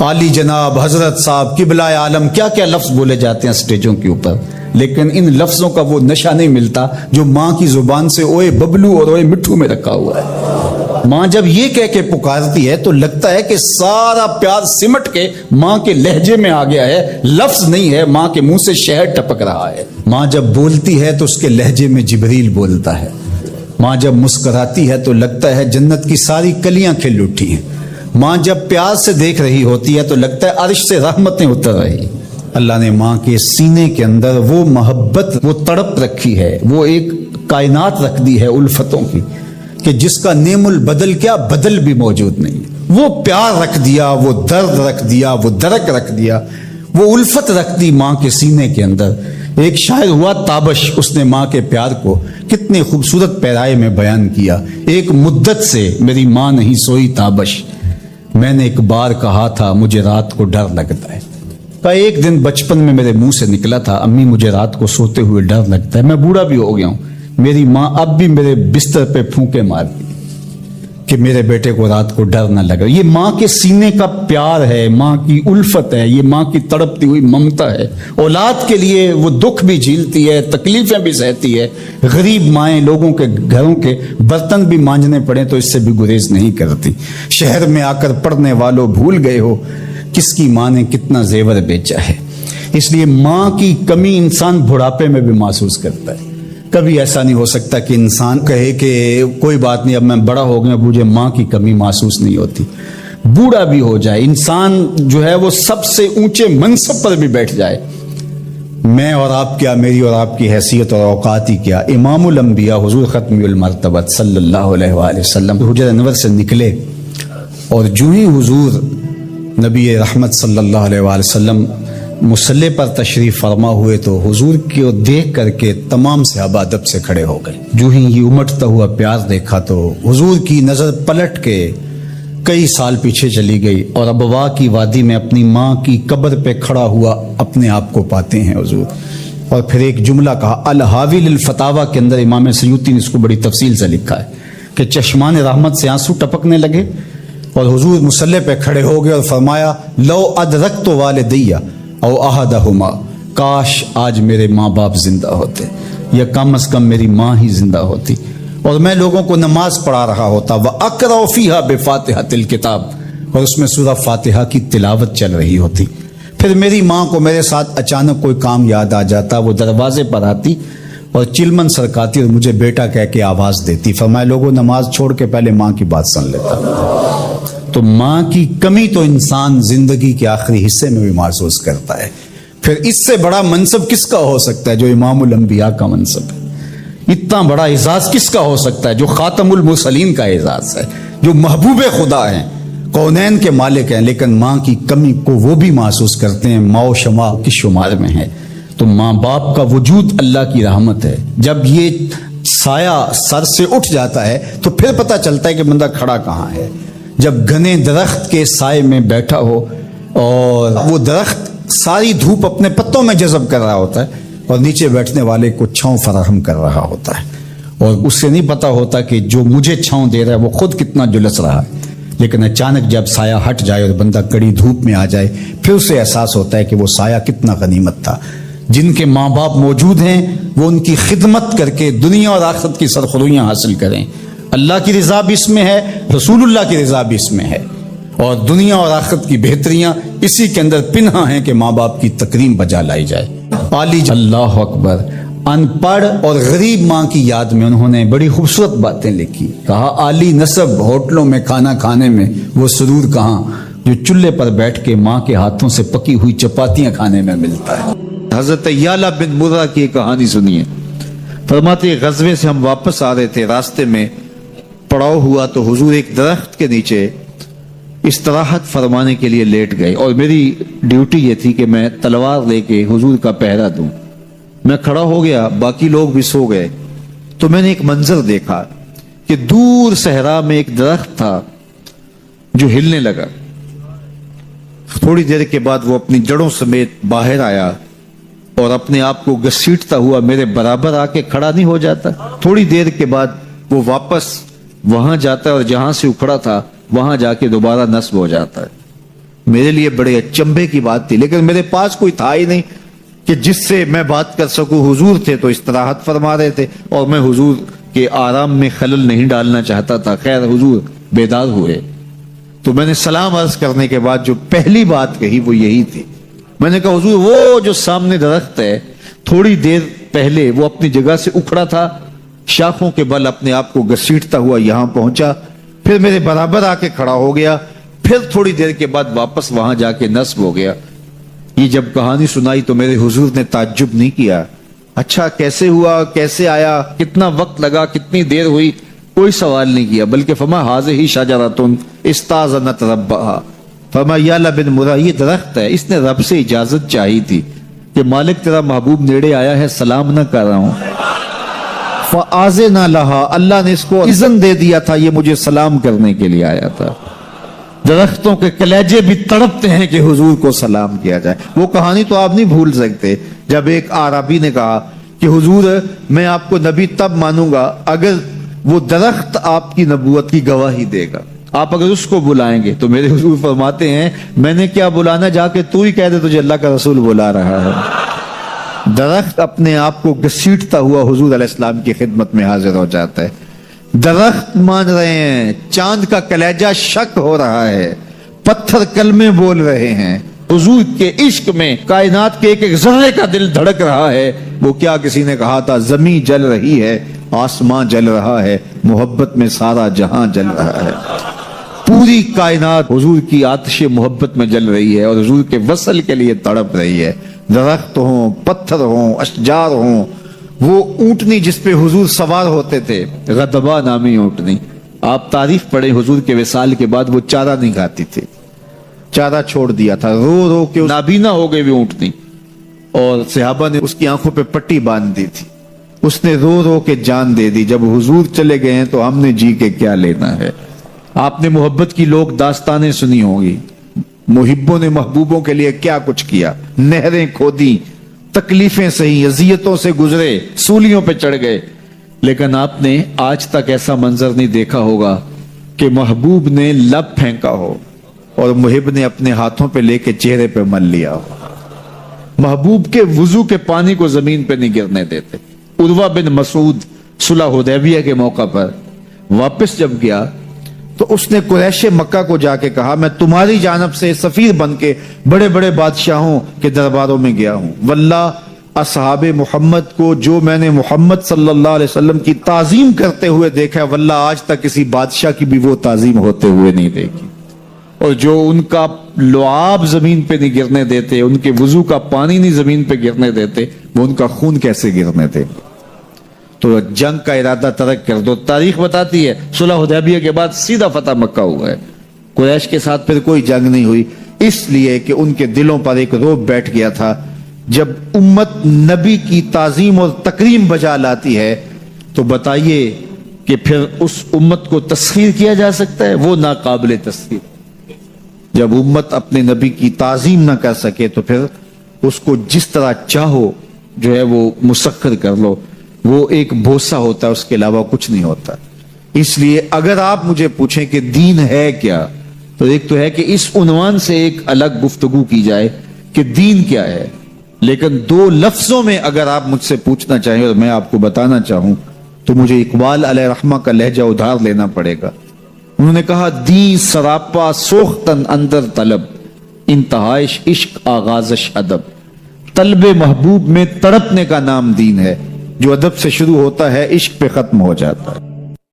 عالی جناب حضرت صاحب قبلہ عالم کیا کیا لفظ بولے جاتے ہیں سٹیجوں کے اوپر، لیکن ان لفظوں کا وہ نشہ نہیں ملتا جو ماں کی زبان سے اوئے ببلو اور اوئے مٹھو میں رکھا ہوا ہے۔ ماں جب یہ کہہ کے پکارتی ہے تو لگتا ہے کہ سارا پیار سمٹ کے ماں کے لہجے میں آ گیا ہے، لفظ نہیں ہے، ماں کے منہ سے شہد ٹپک رہا ہے۔ ماں جب بولتی ہے تو اس کے لہجے میں جبریل بولتا ہے۔ ماں جب مسکراتی ہے تو لگتا ہے جنت کی ساری کلیاں کھل اٹھی ہیں۔ ماں جب پیار سے دیکھ رہی ہوتی ہے تو لگتا ہے عرش سے رحمتیں اتر رہی۔ اللہ نے ماں کے سینے کے اندر وہ محبت، وہ تڑپ رکھی ہے، وہ ایک کائنات رکھ دی ہے الفتوں کی کہ جس کا نعم البدل کیا بدل بھی موجود نہیں۔ وہ پیار رکھ دیا، وہ درد رکھ دیا، وہ درک رکھ دیا، وہ الفت رکھ دی ماں کے سینے کے اندر۔ ایک شاعر ہوا تابش، اس نے ماں کے پیار کو کتنے خوبصورت پیرائے میں بیان کیا۔ ایک مدت سے میری ماں نہیں سوئی تابش، میں نے ایک بار کہا تھا مجھے رات کو ڈر لگتا ہے۔ کا ایک دن بچپن میں میرے منہ سے نکلا تھا امی مجھے رات کو سوتے ہوئے ڈر لگتا ہے۔ میں بوڑھا بھی ہو گیا ہوں، میری ماں اب بھی میرے بستر پہ پھونکے مارتی کہ میرے بیٹے کو رات کو ڈر نہ لگے۔ یہ ماں کے سینے کا پیار ہے، ماں کی الفت ہے، یہ ماں کی تڑپتی ہوئی ممتا ہے۔ اولاد کے لیے وہ دکھ بھی جھیلتی ہے، تکلیفیں بھی سہتی ہے۔ غریب مائیں لوگوں کے گھروں کے برتن بھی مانجنے پڑے تو اس سے بھی گریز نہیں کرتی۔ شہر میں آ کر پڑھنے والوں بھول گئے ہو کس کی ماں نے کتنا زیور بیچا ہے۔ اس لیے ماں کی کمی انسان بڑھاپے میں بھی محسوس کرتا ہے۔ کبھی ایسا نہیں ہو سکتا کہ انسان کہے کہ کوئی بات نہیں اب میں بڑا ہو گیا مجھے ماں کی کمی محسوس نہیں ہوتی۔ بوڑھا بھی ہو جائے انسان جو ہے وہ سب سے اونچے منصب پر بھی بیٹھ جائے، میں اور آپ کیا، میری اور آپ کی حیثیت اور اوقات ہی کیا۔ امام الانبیاء حضور ختم المرتبت صلی اللہ علیہ وآلہ وسلم حجرہ انور سے نکلے اور جو ہی حضور نبی رحمت صلی اللہ علیہ وآلہ وسلم مصلی پر تشریف فرما ہوئے تو حضور کو دیکھ کر کے تمام صحابہ ادب سے کھڑے ہو گئے۔ جو ہی یہ امٹتا ہوا پیار دیکھا تو حضور کی نظر پلٹ کے کئی سال پیچھے چلی گئی اور ابوا کی وادی میں اپنی ماں کی قبر پہ کھڑا ہوا اپنے آپ کو پاتے ہیں حضور۔ اور پھر ایک جملہ کہا، الحاوی للفتاوی کے اندر امام سیوطی نے اس کو بڑی تفصیل سے لکھا ہے کہ چشمان رحمت سے آنسو ٹپکنے لگے اور حضور مصلی پہ کھڑے ہو گئے اور فرمایا لو ادرکت والدیہ او احدہما، کاش آج میرے ماں باپ زندہ ہوتے یا کم از کم میری ماں ہی زندہ ہوتی اور میں لوگوں کو نماز پڑھا رہا ہوتا۔ وَأَقْرَأُ فِيهَا بِفَاتِحَةِ الْكِتَابِ، اور اس میں سورہ فاتحہ کی تلاوت چل رہی ہوتی۔ پھر میری ماں کو میرے ساتھ اچانک کوئی کام یاد آ جاتا، وہ دروازے پر آتی اور چلمن سرکاتی اور مجھے بیٹا کہہ کے آواز دیتی۔ فرمایا لوگوں نماز چھوڑ کے پہلے ماں کی بات سن لیتا۔ تو ماں کی کمی تو انسان زندگی کے آخری حصے میں بھی محسوس کرتا ہے۔ پھر اس سے بڑا منصب کس کا ہو سکتا ہے جو امام الانبیاء کا منصب ہے؟ اتنا بڑا اعزاز کس کا ہو سکتا ہے جو خاتم المرسلین کا اعزاز ہے، جو محبوب خدا ہیں، کونین کے مالک ہیں، لیکن ماں کی کمی کو وہ بھی محسوس کرتے ہیں، ماں و شمع کی شمار میں ہے۔ تو ماں باپ کا وجود اللہ کی رحمت ہے۔ جب یہ سایہ سر سے اٹھ جاتا ہے تو پھر پتہ چلتا ہے کہ بندہ کھڑا کہاں ہے۔ جب گھنے درخت کے سائے میں بیٹھا ہو اور وہ درخت ساری دھوپ اپنے پتوں میں جذب کر رہا ہوتا ہے اور نیچے بیٹھنے والے کو چھاؤں فراہم کر رہا ہوتا ہے، اور اس سے نہیں پتا ہوتا کہ جو مجھے چھاؤں دے رہا ہے وہ خود کتنا جلس رہا ہے، لیکن اچانک جب سایہ ہٹ جائے اور بندہ کڑی دھوپ میں آ جائے پھر اسے احساس ہوتا ہے کہ وہ سایہ کتنا غنیمت تھا۔ جن کے ماں باپ موجود ہیں وہ ان کی خدمت کر کے دنیا اور آخرت کی سرخرویاں حاصل کریں۔ اللہ کی رضا بھی اس میں ہے، رسول اللہ کی رضا بھی اس میں ہے، اور دنیا اور آخرت کی بہتریاں اسی کے اندر پنہاں ہیں کہ ماں باپ کی تکریم بجا لائی جائے۔ عالی اللہ اکبر، ان پڑھ اور غریب ماں کی یاد میں انہوں نے بڑی خوبصورت باتیں لکھی۔ کہا عالی نسب ہوٹلوں میں کھانا کھانے میں وہ سرور کہاں جو چولہے پر بیٹھ کے ماں کے ہاتھوں سے پکی ہوئی چپاتیاں کھانے میں ملتا ہے۔ حضرت یعلہ بن مرہ کی ایک کہانی سنیے۔ فرماتے غزوے سے ہم واپس آ رہے تھے، راستے میں پڑاؤ ہوا تو حضور ایک درخت کے نیچے استراحت فرمانے کے لیے لیٹ گئے، اور میری ڈیوٹی یہ تھی کہ میں تلوار لے کے حضور کا پہرا دوں۔ میں کھڑا ہو گیا، باقی لوگ بھی سو گئے، تو میں نے ایک منظر دیکھا کہ دور صحرا میں ایک درخت تھا جو ہلنے لگا۔ تھوڑی دیر کے بعد وہ اپنی جڑوں سمیت باہر آیا اور اپنے آپ کو گھسیٹتا ہوا میرے برابر آ کے کھڑا نہیں ہو جاتا۔ تھوڑی دیر کے بعد وہ واپس وہاں جاتا ہے اور جہاں سے اکھڑا تھا وہاں جا کے دوبارہ نصب ہو جاتا ہے۔ میرے لیے بڑے اچنبے کی بات تھی، لیکن میرے پاس کوئی تھا ہی نہیں کہ جس سے میں بات کر سکوں. حضور تھے تو استراحت فرما رہے تھے اور میں حضور کے آرام میں خلل نہیں ڈالنا چاہتا تھا. خیر حضور بیدار ہوئے تو میں نے سلام عرض کرنے کے بعد جو پہلی بات کہی وہ یہی تھی. میں نے کہا حضور وہ جو سامنے درخت ہے تھوڑی دیر پہلے وہ اپنی جگہ سے اکھڑا تھا، شاخوں کے بل اپنے آپ کو گھسیٹتا ہوا یہاں پہنچا، پھر میرے برابر آ کے کھڑا ہو گیا، پھر تھوڑی دیر کے بعد واپس وہاں جا کے نصب ہو گیا. یہ جب کہانی سنائی تو میرے حضور نے تعجب نہیں کیا. اچھا کیسے ہوا، کیسے آیا، کتنا وقت لگا، کتنی دیر ہوئی، کوئی سوال نہیں کیا، بلکہ فرما حاضہ شجرۃ استاذنت ربھا، فرما یعلا بن مرہ یہ درخت ہے، اس نے رب سے اجازت چاہی تھی کہ مالک تیرا محبوب نیڑے آیا ہے، سلام نہ کر رہا ہوں. فآذن لہا، اللہ نے اس کو اذن دے دیا تھا، یہ مجھے سلام کرنے کے لیے آیا تھا. درختوں کے کلیجے بھی تڑپتے ہیں کہ حضور کو سلام کیا جائے. وہ کہانی تو آپ نہیں بھول سکتے جب ایک اعرابی نے کہا کہ حضور میں آپ کو نبی تب مانوں گا اگر وہ درخت آپ کی نبوت کی گواہی دے گا، آپ اگر اس کو بلائیں گے. تو میرے حضور فرماتے ہیں میں نے کیا بلانا، جا کے تو ہی کہہ دے تجھے اللہ کا رسول بلا رہا ہے. درخت اپنے آپ کو گھسیٹتا ہوا حضور علیہ السلام کی خدمت میں حاضر ہو جاتا ہے. درخت مان رہے ہیں، چاند کا کلیجہ شک ہو رہا ہے، پتھر کلمے بول رہے ہیں، حضور کے عشق میں کائنات کے ایک ایک ذرے کا دل دھڑک رہا ہے. وہ کیا کسی نے کہا تھا زمین جل رہی ہے، آسمان جل رہا ہے، محبت میں سارا جہاں جل رہا ہے. پوری کائنات حضور کی آتش محبت میں جل رہی ہے اور حضور کے وصل کے لیے تڑپ رہی ہے. درخت ہوں، پتھر ہوں، اشجار ہوں، وہ اونٹنی جس پہ حضور سوار ہوتے تھے، غدبہ نامی اونٹنی، آپ تعریف پڑھیں حضور کے وصال کے بعد وہ چارہ نہیں کھاتی تھی، چارہ چھوڑ دیا تھا، رو رو کے نابینا ہو گئی وہ اونٹنی، اور صحابہ نے اس کی آنکھوں پہ پٹی باندھ دی تھی، اس نے رو رو کے جان دے دی. جب حضور چلے گئے ہیں تو ہم نے جی کے کیا لینا ہے. آپ نے محبت کی لوگ داستانیں سنی ہوں گی، محبوں نے محبوبوں کے لیے کیا کچھ کیا، نہریں کھودی، تکلیفیں سہی، اذیتوں سے گزرے، سولیوں پہ چڑھ گئے. لیکن آپ نے آج تک ایسا منظر نہیں دیکھا ہوگا کہ محبوب نے لب پھینکا ہو اور محب نے اپنے ہاتھوں پہ لے کے چہرے پہ مل لیا ہو. محبوب کے وضو کے پانی کو زمین پہ نہیں گرنے دیتے. عروہ بن مسعود صلح حدیبیہ کے موقع پر واپس جب گیا تو اس نے قریش مکہ کو جا کے کہا میں تمہاری جانب سے سفیر بن کے بڑے بڑے بادشاہوں کے درباروں میں گیا ہوں، واللہ اصحاب محمد کو جو میں نے محمد صلی اللہ علیہ وسلم کی تعظیم کرتے ہوئے دیکھا ہے، واللہ آج تک کسی بادشاہ کی بھی وہ تعظیم ہوتے ہوئے نہیں دیکھی. اور جو ان کا لعاب زمین پہ نہیں گرنے دیتے، ان کے وضو کا پانی نہیں زمین پہ گرنے دیتے، وہ ان کا خون کیسے گرنے دے. تو جنگ کا ارادہ ترک کر دو. تاریخ بتاتی ہے صلح حدیبیہ کے بعد سیدھا فتح مکہ ہوا ہے. قریش کے ساتھ پھر کوئی جنگ نہیں ہوئی، اس لیے کہ ان کے دلوں پر ایک رعب بیٹھ گیا تھا. جب امت نبی کی تعظیم اور تکریم بجا لاتی ہے تو بتائیے کہ پھر اس امت کو تسخیر کیا جا سکتا ہے؟ وہ ناقابل تسخیر. جب امت اپنے نبی کی تعظیم نہ کر سکے تو پھر اس کو جس طرح چاہو جو ہے وہ مسخر کر لو، وہ ایک بوسہ ہوتا ہے، اس کے علاوہ کچھ نہیں ہوتا. اس لیے اگر آپ مجھے پوچھیں کہ دین ہے کیا، تو ایک تو ہے کہ اس عنوان سے ایک الگ گفتگو کی جائے کہ دین کیا ہے. لیکن دو لفظوں میں اگر آپ مجھ سے پوچھنا چاہیں اور میں آپ کو بتانا چاہوں تو مجھے اقبال علیہ رحمہ کا لہجہ ادھار لینا پڑے گا. انہوں نے کہا دین سراپا سوختن اندر طلب، انتہائش عشق آغازش ادب. طلب محبوب میں تڑپنے کا نام دین ہے، جو ادب سے شروع ہوتا ہے عشق پہ ختم ہو جاتا ہے.